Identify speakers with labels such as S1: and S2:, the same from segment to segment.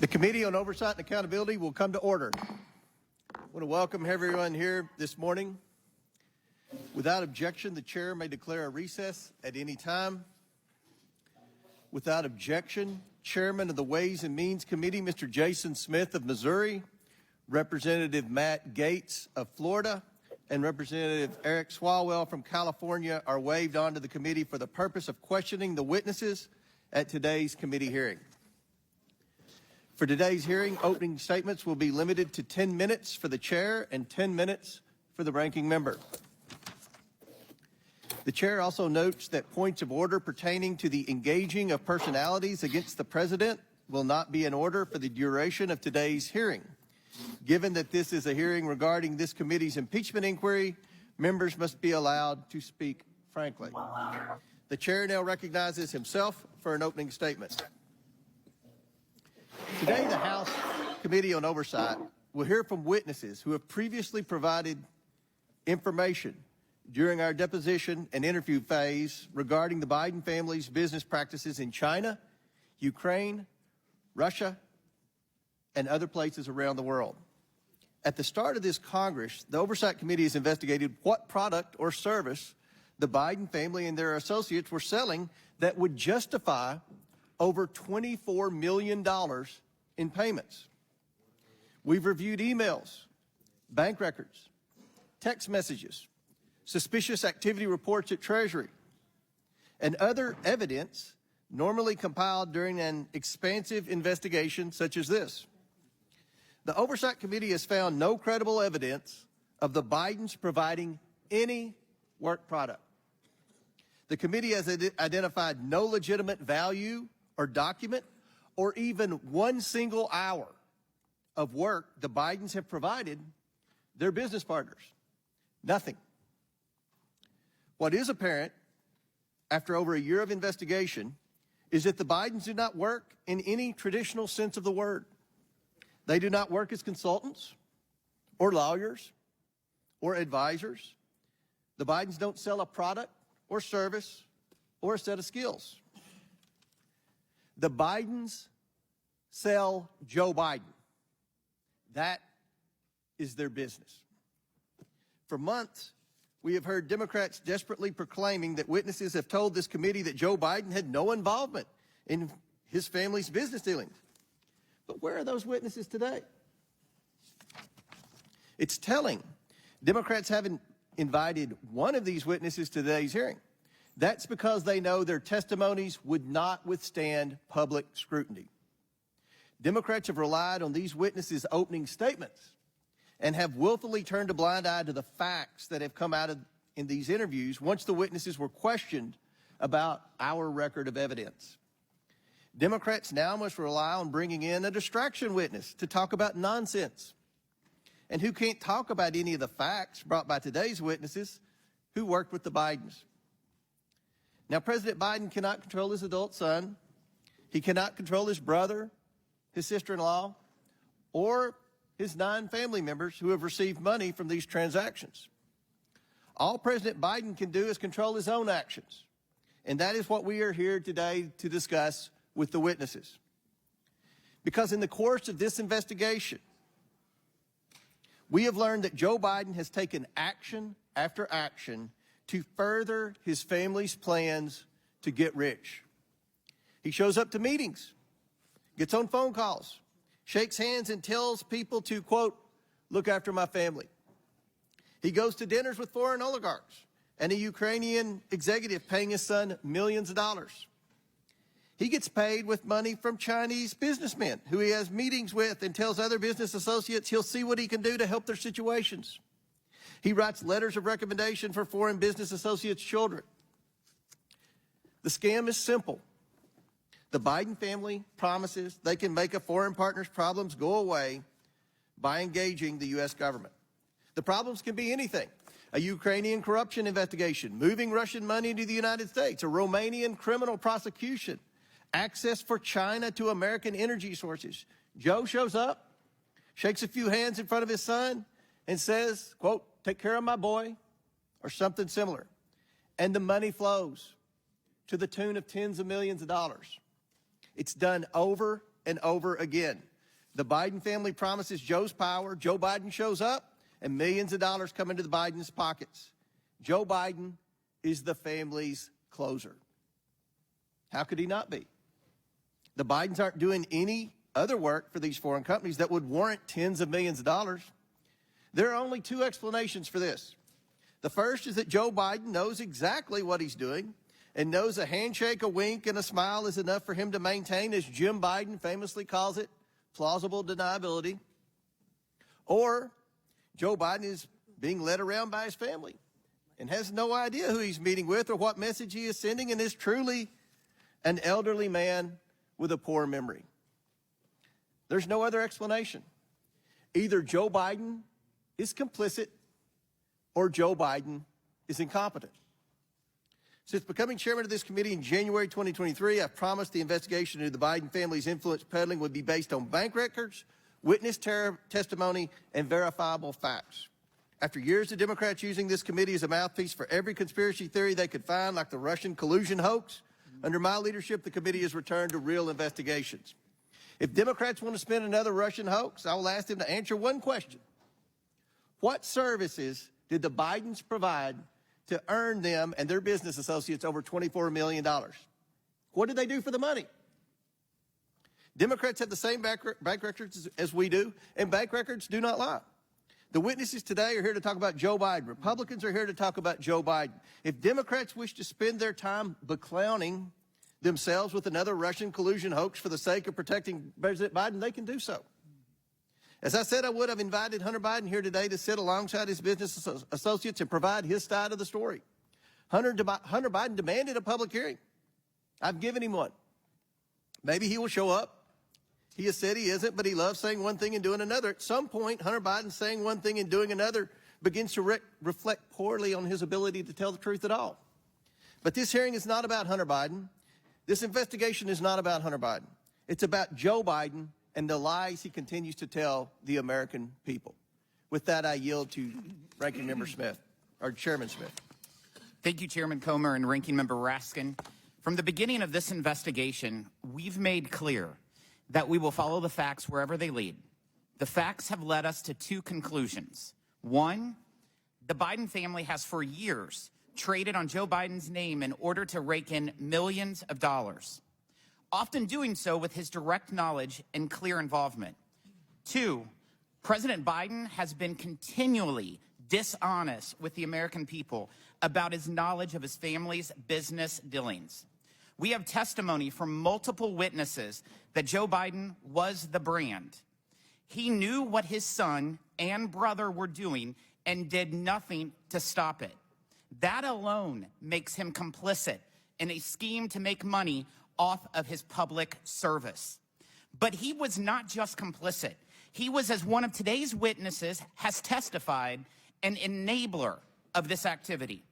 S1: The Committee on Oversight and Accountability will come to order. I want to welcome everyone here this morning. Without objection, the chair may declare a recess at any time. Without objection, Chairman of the Ways and Means Committee, Mr. Jason Smith of Missouri, Representative Matt Gaetz of Florida, and Representative Eric Swalwell from California are waived onto the committee for the purpose of questioning the witnesses at today's committee hearing. For today's hearing, opening statements will be limited to 10 minutes for the chair and 10 minutes for the ranking member. The chair also notes that points of order pertaining to the engaging of personalities against the president will not be in order for the duration of today's hearing. Given that this is a hearing regarding this committee's impeachment inquiry, members must be allowed to speak frankly. The chair now recognizes himself for an opening statement. Today, the House Committee on Oversight will hear from witnesses who have previously provided information during our deposition and interview phase regarding the Biden family's business practices in China, Ukraine, Russia, and other places around the world. At the start of this Congress, the Oversight Committee has investigated what product or service the Biden family and their associates were selling that would justify over $24 million in payments. We've reviewed emails, bank records, text messages, suspicious activity reports at Treasury, and other evidence normally compiled during an expansive investigation such as this. The Oversight Committee has found no credible evidence of the Bidens providing any work product. The committee has identified no legitimate value or document or even one single hour of work the Bidens have provided their business partners. Nothing. What is apparent after over a year of investigation is that the Bidens do not work in any traditional sense of the word. They do not work as consultants or lawyers or advisors. The Bidens don't sell a product or service or a set of skills. The Bidens sell Joe Biden. That is their business. For months, we have heard Democrats desperately proclaiming that witnesses have told this committee that Joe Biden had no involvement in his family's business dealings. But where are those witnesses today? It's telling. Democrats haven't invited one of these witnesses to today's hearing. That's because they know their testimonies would not withstand public scrutiny. Democrats have relied on these witnesses' opening statements and have willfully turned a blind eye to the facts that have come out in these interviews once the witnesses were questioned about our record of evidence. Democrats now must rely on bringing in a distraction witness to talk about nonsense, and who can't talk about any of the facts brought by today's witnesses who worked with the Bidens. Now, President Biden cannot control his adult son. He cannot control his brother, his sister-in-law, or his 9 family members who have received money from these transactions. All President Biden can do is control his own actions. And that is what we are here today to discuss with the witnesses. Because in the course of this investigation, we have learned that Joe Biden has taken action after action to further his family's plans to get rich. He shows up to meetings, gets on phone calls, shakes hands and tells people to, quote, look after my family. He goes to dinners with foreign oligarchs and a Ukrainian executive paying his son millions of dollars. He gets paid with money from Chinese businessmen who he has meetings with and tells other business associates he'll see what he can do to help their situations. He writes letters of recommendation for foreign business associates' children. The scam is simple. The Biden family promises they can make a foreign partner's problems go away by engaging the U.S. government. The problems can be anything: a Ukrainian corruption investigation, moving Russian money into the United States, a Romanian criminal prosecution, access for China to American energy sources. Joe shows up, shakes a few hands in front of his son, and says, quote, take care of my boy, or something similar. And the money flows to the tune of tens of millions of dollars. It's done over and over again. The Biden family promises Joe's power. Joe Biden shows up, and millions of dollars come into the Biden's pockets. Joe Biden is the family's closer. How could he not be? The Bidens aren't doing any other work for these foreign companies that would warrant tens of millions of dollars. There are only two explanations for this. The first is that Joe Biden knows exactly what he's doing and knows a handshake, a wink, and a smile is enough for him to maintain, as Jim Biden famously calls it, plausible deniability. Or Joe Biden is being led around by his family and has no idea who he's meeting with or what message he is sending, and is truly an elderly man with a poor memory. There's no other explanation. Either Joe Biden is complicit or Joe Biden is incompetent. Since becoming chairman of this committee in January 2023, I've promised the investigation into the Biden family's influence peddling would be based on bank records, witness testimony, and verifiable facts. After years of Democrats using this committee as a mouthpiece for every conspiracy theory they could find, like the Russian collusion hoax, under my leadership, the committee has returned to real investigations. If Democrats want to spin another Russian hoax, I will ask them to answer one question. What services did the Bidens provide to earn them and their business associates over $24 million? What did they do for the money? Democrats have the same bank records as we do, and bank records do not lie. The witnesses today are here to talk about Joe Biden. Republicans are here to talk about Joe Biden. If Democrats wish to spend their time beclowning themselves with another Russian collusion hoax for the sake of protecting President Biden, they can do so. As I said I would, I've invited Hunter Biden here today to sit alongside his business associates and provide his side of the story. Hunter Biden demanded a public hearing. I've given him one. Maybe he will show up. He has said he isn't, but he loves saying one thing and doing another. At some point, Hunter Biden saying one thing and doing another begins to reflect poorly on his ability to tell the truth at all. But this hearing is not about Hunter Biden. This investigation is not about Hunter Biden. It's about Joe Biden and the lies he continues to tell the American people. With that, I yield to Ranking Member Smith, or Chairman Smith.
S2: Thank you, Chairman Comer and Ranking Member Raskin. From the beginning of this investigation, we've made clear that we will follow the facts wherever they lead. The facts have led us to two conclusions. One, the Biden family has for years traded on Joe Biden's name in order to rake in millions of dollars, often doing so with his direct knowledge and clear involvement. Two, President Biden has been continually dishonest with the American people about his knowledge of his family's business dealings. We have testimony from multiple witnesses that Joe Biden was the brand. He knew what his son and brother were doing and did nothing to stop it. That alone makes him complicit in a scheme to make money off of his public service. But he was not just complicit. He was, as one of today's witnesses has testified, an enabler of this activity.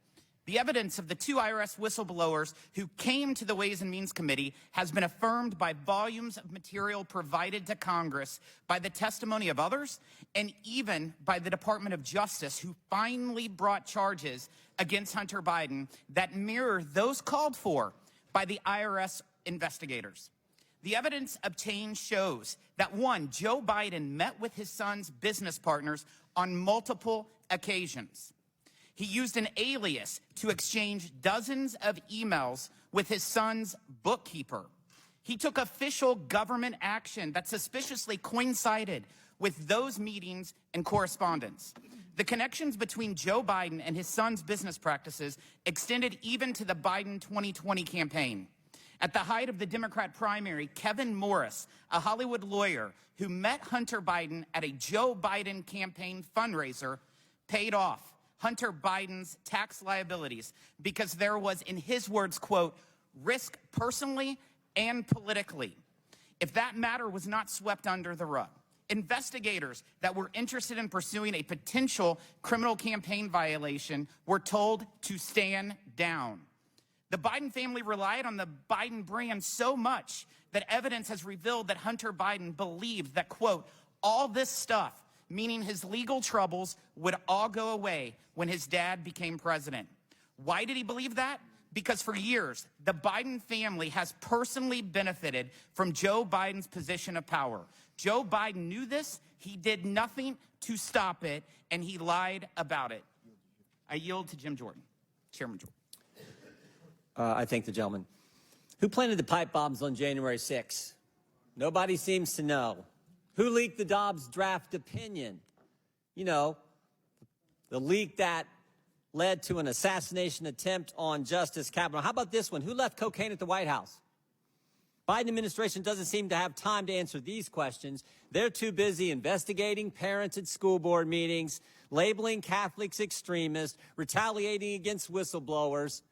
S2: The evidence of the two IRS whistleblowers who came to the Ways and Means Committee has been affirmed by volumes of material provided to Congress, by the testimony of others, and even by the Department of Justice, who finally brought charges against Hunter Biden that mirror those called for by the IRS investigators. The evidence obtained shows that, one, Joe Biden met with his son's business partners on multiple occasions. He used an alias to exchange dozens of emails with his son's bookkeeper. He took official government action that suspiciously coincided with those meetings and correspondence. The connections between Joe Biden and his son's business practices extended even to the Biden 2020 campaign. At the height of the Democrat primary, Kevin Morris, a Hollywood lawyer who met Hunter Biden at a Joe Biden campaign fundraiser, paid off Hunter Biden's tax liabilities because there was, in his words, quote, risk personally and politically. If that matter was not swept under the rug, investigators that were interested in pursuing a potential criminal campaign violation were told to stand down. The Biden family relied on the Biden brand so much that evidence has revealed that Hunter Biden believed that, quote, all this stuff, meaning his legal troubles, would all go away when his dad became president. Why did he believe that? because for years, the Biden family has personally benefited from Joe Biden's position of power. Joe Biden knew this, he did nothing to stop it, and he lied about it. I yield to Jim Jordan. Chairman Jordan.
S3: I thank the gentleman. Who planted the pipe bombs on January 6? Nobody seems to know. Who leaked the Dobbs draft opinion? You know, the leak that led to an assassination attempt on Justice Kavanaugh. How about this one? Who left cocaine at the White House? Biden administration doesn't seem to have time to answer these questions. They're too busy investigating parents at school board meetings, labeling Catholics extremists, retaliating against whistleblowers.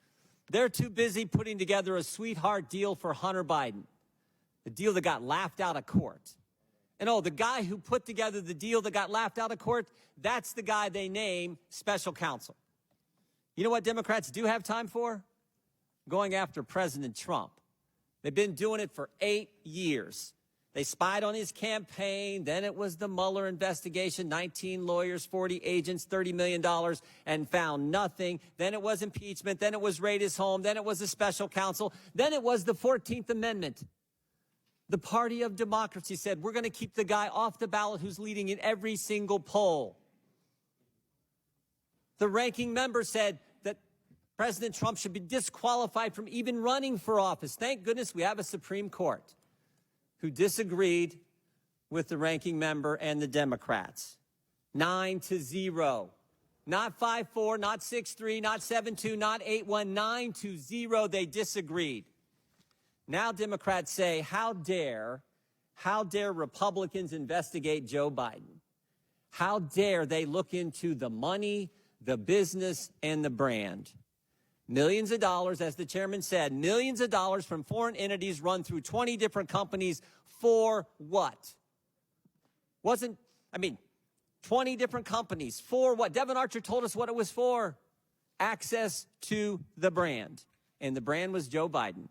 S3: They're too busy putting together a sweetheart deal for Hunter Biden, a deal that got laughed out of court. And oh, the guy who put together the deal that got laughed out of court, that's the guy they name special counsel. You know what Democrats do have time for? Going after President Trump. They've been doing it for 8 years. They spied on his campaign. Then it was the Mueller investigation, 19 lawyers, 40 agents, $30 million, and found nothing. Then it was impeachment. Then it was raid his home. Then it was a special counsel. Then it was the 14th Amendment. The party of democracy said, we're going to keep the guy off the ballot who's leading in every single poll. The ranking member said that President Trump should be disqualified from even running for office. Thank goodness we have a Supreme Court who disagreed with the ranking member and the Democrats. 9-0. Not 5-4, not 6-3, not 7-2, not 8-1, 9-0. They disagreed. Now Democrats say, how dare Republicans investigate Joe Biden? How dare they look into the money, the business, and the brand? Millions of dollars, as the chairman said, millions of dollars from foreign entities run through 20 different companies for what? 20 different companies for what? Devin Archer told us what it was for. Access to the brand. And the brand was Joe Biden.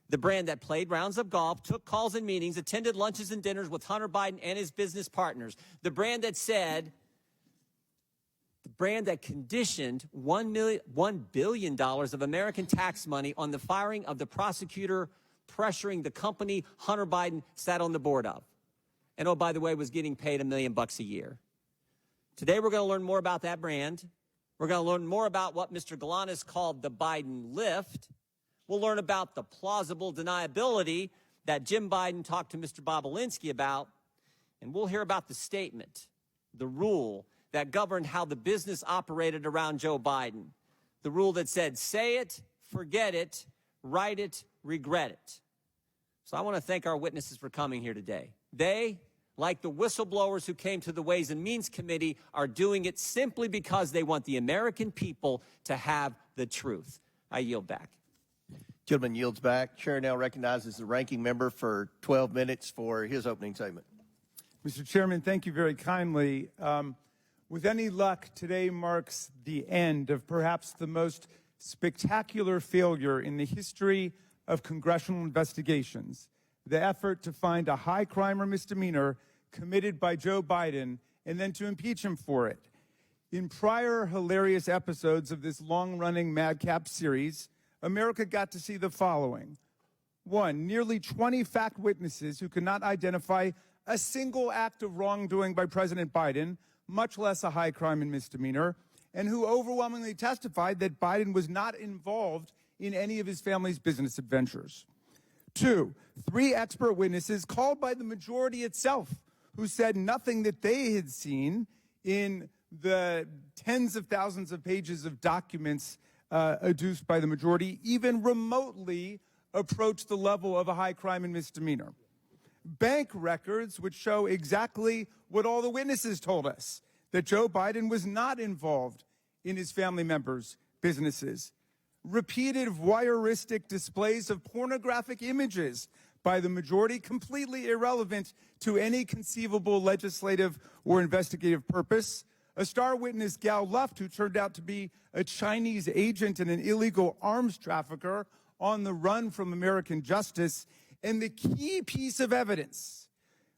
S3: The brand that played rounds of golf, took calls and meetings, attended lunches and dinners with Hunter Biden and his business partners. The brand that said, the brand that conditioned $1 billion of American tax money on the firing of the prosecutor pressuring the company Hunter Biden sat on the board of. And oh, by the way, was getting paid $1 million a year. Today, we're going to learn more about that brand. We're going to learn more about what Mr. Galanis called the Biden lift. We'll learn about the plausible deniability that Jim Biden talked to Mr. Bobulinski about. And we'll hear about the statement, the rule that governed how the business operated around Joe Biden. The rule that said, say it, forget it, write it, regret it. So I want to thank our witnesses for coming here today. They, like the whistleblowers who came to the Ways and Means Committee, are doing it simply because they want the American people to have the truth. I yield back.
S1: Gentleman yields back. Chair now recognizes the ranking member for 12 minutes for his opening statement.
S4: Mr. Chairman, thank you very kindly. With any luck, today marks the end of perhaps the most spectacular failure in the history of congressional investigations, the effort to find a high crime or misdemeanor committed by Joe Biden and then to impeach him for it. In prior hilarious episodes of this long-running madcap series, America got to see the following. 1, nearly 20 fact witnesses who could not identify a single act of wrongdoing by President Biden, much less a high crime and misdemeanor, and who overwhelmingly testified that Biden was not involved in any of his family's business adventures. 2, 3 expert witnesses called by the majority itself who said nothing that they had seen in the tens of thousands of pages of documents adduced by the majority even remotely approached the level of a high crime and misdemeanor. Bank records which show exactly what all the witnesses told us, that Joe Biden was not involved in his family members' businesses. Repeated voyeuristic displays of pornographic images by the majority, completely irrelevant to any conceivable legislative or investigative purpose. A star witness, Gal Luft, who turned out to be a Chinese agent and an illegal arms trafficker on the run from American justice. And the key piece of evidence,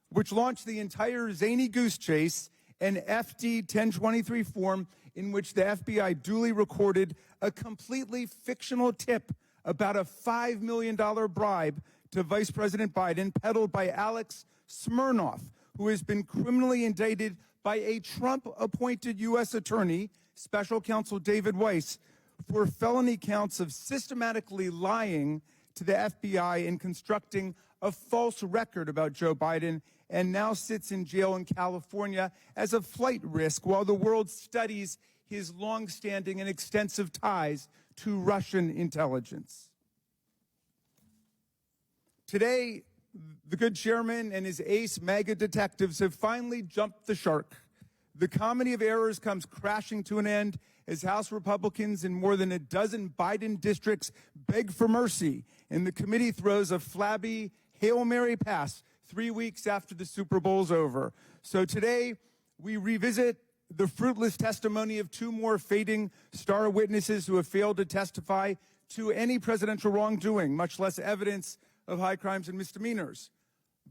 S4: which launched the entire zany goose chase an FD 1023 form in which the FBI duly recorded a completely fictional tip about a $5 million bribe to Vice President Biden peddled by Alex Smirnoff, who has been criminally indicted by a Trump-appointed U.S. attorney, Special Counsel David Weiss, for felony counts of systematically lying to the FBI and constructing a false record about Joe Biden, and now sits in jail in California as a flight risk while the world studies his long-standing and extensive ties to Russian intelligence. Today, the good chairman and his ace MAGA detectives have finally jumped the shark. The comedy of errors comes crashing to an end as House Republicans in more than a dozen Biden districts beg for mercy, and the committee throws a flabby Hail Mary pass 3 weeks after the Super Bowl's over. So today, we revisit the fruitless testimony of two more fading star witnesses who have failed to testify to any presidential wrongdoing, much less evidence of high crimes and misdemeanors.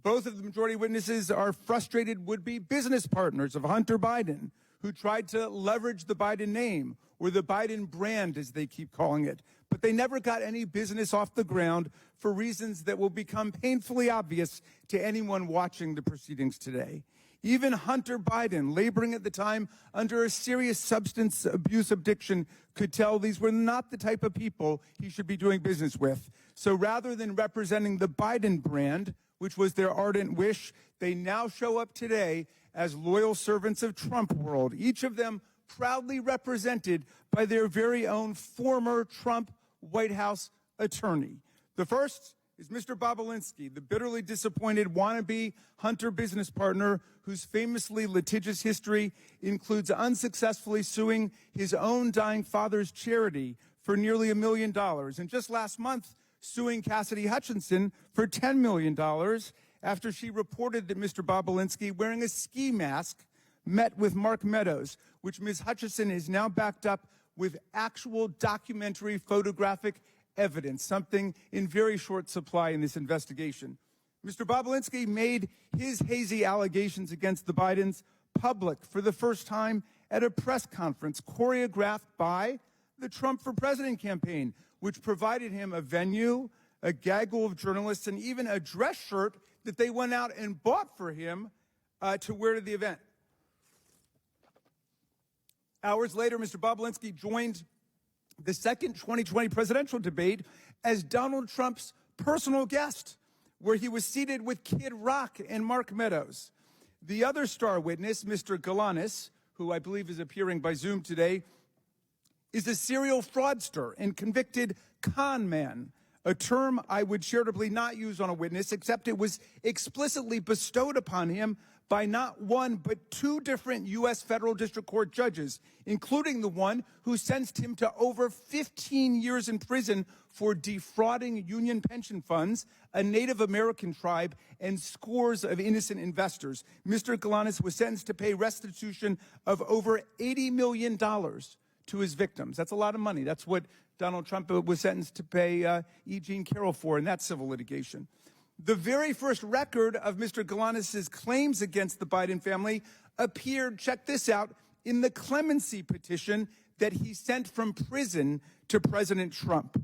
S4: Both of the majority witnesses are frustrated would-be business partners of Hunter Biden, who tried to leverage the Biden name, or the Biden brand, as they keep calling it. But they never got any business off the ground for reasons that will become painfully obvious to anyone watching the proceedings today. Even Hunter Biden, laboring at the time under a serious substance abuse addiction, could tell these were not the type of people he should be doing business with. So rather than representing the Biden brand, which was their ardent wish, they now show up today as loyal servants of Trump world, each of them proudly represented by their very own former Trump White House attorney. The first is Mr. Bobulinski, the bitterly disappointed wannabe Hunter business partner whose famously litigious history includes unsuccessfully suing his own dying father's charity for nearly $1 million. And just last month, suing Cassidy Hutchinson for $10 million after she reported that Mr. Bobulinski, wearing a ski mask, met with Mark Meadows, which Ms. Hutchinson is now backed up with actual documentary photographic evidence, something in very short supply in this investigation. Mr. Bobulinski made his hazy allegations against the Bidens public for the first time at a press conference choreographed by the Trump for President campaign, which provided him a venue, a gaggle of journalists, and even a dress shirt that they went out and bought for him to wear to the event. Hours later, Mr. Bobulinski joined the second 2020 presidential debate as Donald Trump's personal guest, where he was seated with Kid Rock and Mark Meadows. The other star witness, Mr. Galanis, who I believe is appearing by Zoom today, is a serial fraudster and convicted con man, a term I would charitably not use on a witness, except it was explicitly bestowed upon him by not one, but two different U.S. federal district court judges, including the one who sentenced him to over 15 years in prison for defrauding union pension funds, a Native American tribe, and scores of innocent investors. Mr. Galanis was sentenced to pay restitution of over $80 million to his victims. That's a lot of money. That's what Donald Trump was sentenced to pay E. Jean Carroll for in that civil litigation. The very first record of Mr. Galanis' claims against the Biden family appeared, check this out, in the clemency petition that he sent from prison to President Trump.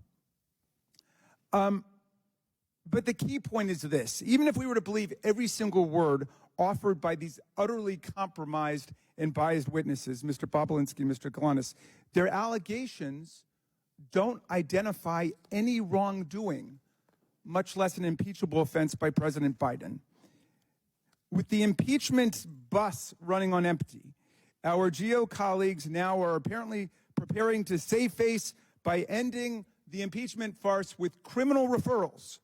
S4: But the key point is this. Even if we were to believe every single word offered by these utterly compromised and biased witnesses, Mr. Bobulinski and Mr. Galanis, their allegations don't identify any wrongdoing, much less an impeachable offense by President Biden. With the impeachment bus running on empty, our GO colleagues now are apparently preparing to save face by ending the impeachment farce with criminal referrals.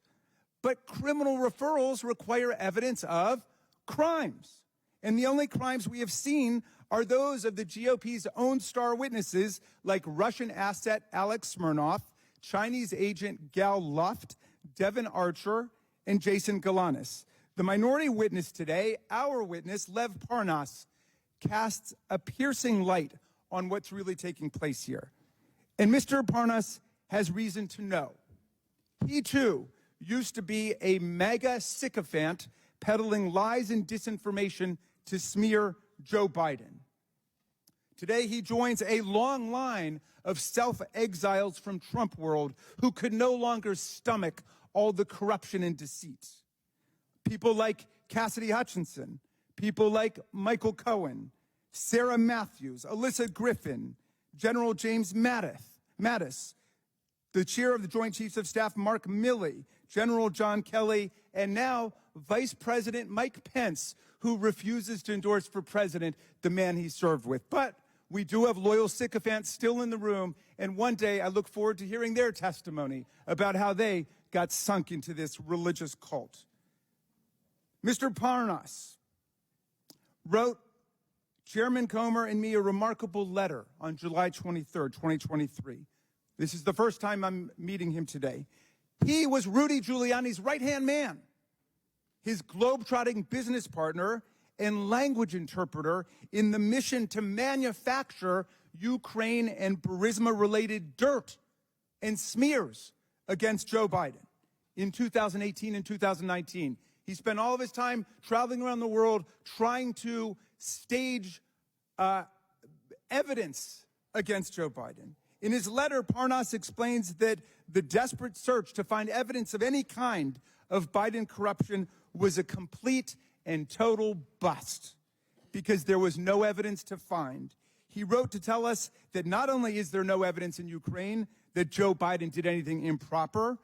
S4: But criminal referrals require evidence of crimes. And the only crimes we have seen are those of the GOP's own star witnesses like Russian asset Alex Smirnoff, Chinese agent Gal Luft, Devin Archer, and Jason Galanis. The minority witness today, our witness, Lev Parnas, casts a piercing light on what's really taking place here. And Mr. Parnas has reason to know. He, too, used to be a mega sycophant peddling lies and disinformation to smear Joe Biden. Today, he joins a long line of self-exiles from Trump world who could no longer stomach all the corruption and deceit. People like Cassidy Hutchinson, people like Michael Cohen, Sarah Matthews, Alyssa Griffin, General James Mattis, the chair of the Joint Chiefs of Staff, Mark Milley, General John Kelly, and now Vice President Mike Pence, who refuses to endorse for president the man he served with. But we do have loyal sycophants still in the room, and one day I look forward to hearing their testimony about how they got sunk into this religious cult. Mr. Parnas wrote Chairman Comer and me a remarkable letter on July 23rd, 2023. This is the first time I'm meeting him today. He was Rudy Giuliani's right-hand man, his globe-trotting business partner and language interpreter in the mission to manufacture Ukraine and Burisma-related dirt and smears against Joe Biden in 2018 and 2019. He spent all of his time traveling around the world trying to stage evidence against Joe Biden. In his letter, Parnas explains that the desperate search to find evidence of any kind of Biden corruption was a complete and total bust because there was no evidence to find. He wrote to tell us that not only is there no evidence in Ukraine that Joe Biden did anything improper,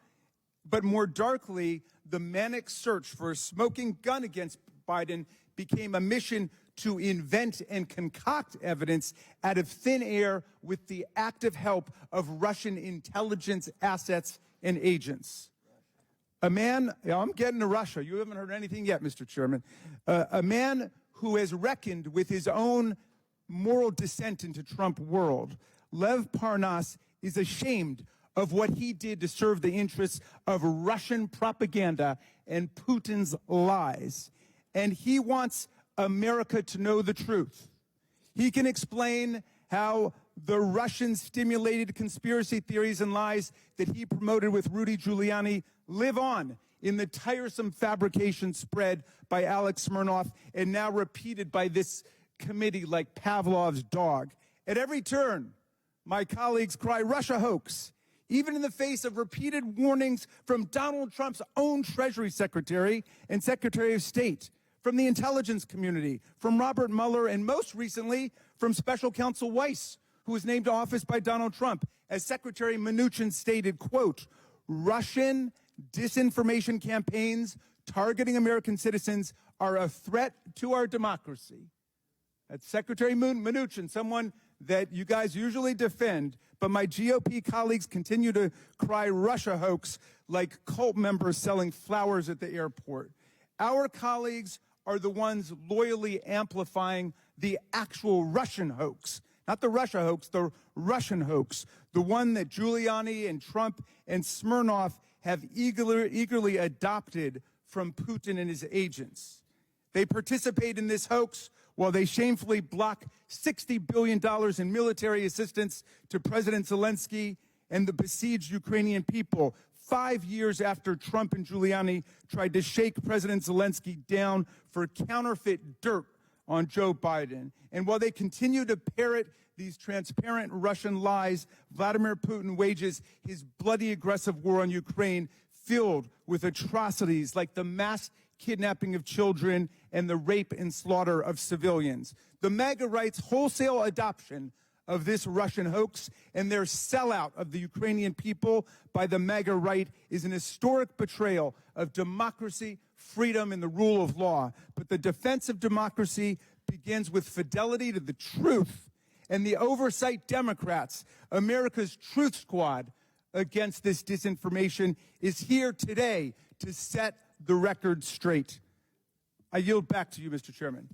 S4: but more darkly, the manic search for a smoking gun against Biden became a mission to invent and concoct evidence out of thin air with the active help of Russian intelligence assets and agents. A man, I'm getting to Russia. You haven't heard anything yet, Mr. Chairman. A man who has reckoned with his own moral descent into Trump world. Lev Parnas is ashamed of what he did to serve the interests of Russian propaganda and Putin's lies. And he wants America to know the truth. He can explain how the Russian-stimulated conspiracy theories and lies that he promoted with Rudy Giuliani live on in the tiresome fabrication spread by Alex Smirnoff and now repeated by this committee like Pavlov's dog. At every turn, my colleagues cry Russia hoax, even in the face of repeated warnings from Donald Trump's own Treasury Secretary and Secretary of State, from the intelligence community, from Robert Mueller, and most recently from Special Counsel Weiss, who was named to office by Donald Trump. As Secretary Mnuchin stated, quote, Russian disinformation campaigns targeting American citizens are a threat to our democracy. That's Secretary Mnuchin, someone that you guys usually defend, but my GOP colleagues continue to cry Russia hoax like cult members selling flowers at the airport. Our colleagues are the ones loyally amplifying the actual Russian hoax, not the Russia hoax, the Russian hoax, the one that Giuliani and Trump and Smirnoff have eagerly adopted from Putin and his agents. They participate in this hoax while they shamefully block $60 billion in military assistance to President Zelensky and the besieged Ukrainian people, 5 years after Trump and Giuliani tried to shake President Zelensky down for counterfeit dirt on Joe Biden. And while they continue to parrot these transparent Russian lies, Vladimir Putin wages his bloody aggressive war on Ukraine filled with atrocities like the mass kidnapping of children and the rape and slaughter of civilians. The MAGA right's wholesale adoption of this Russian hoax and their sellout of the Ukrainian people by the MAGA right is an historic betrayal of democracy, freedom, and the rule of law. But the defense of democracy begins with fidelity to the truth and the oversight Democrats, America's truth squad against this disinformation, is here today to set the record straight. I yield back to you, Mr. Chairman.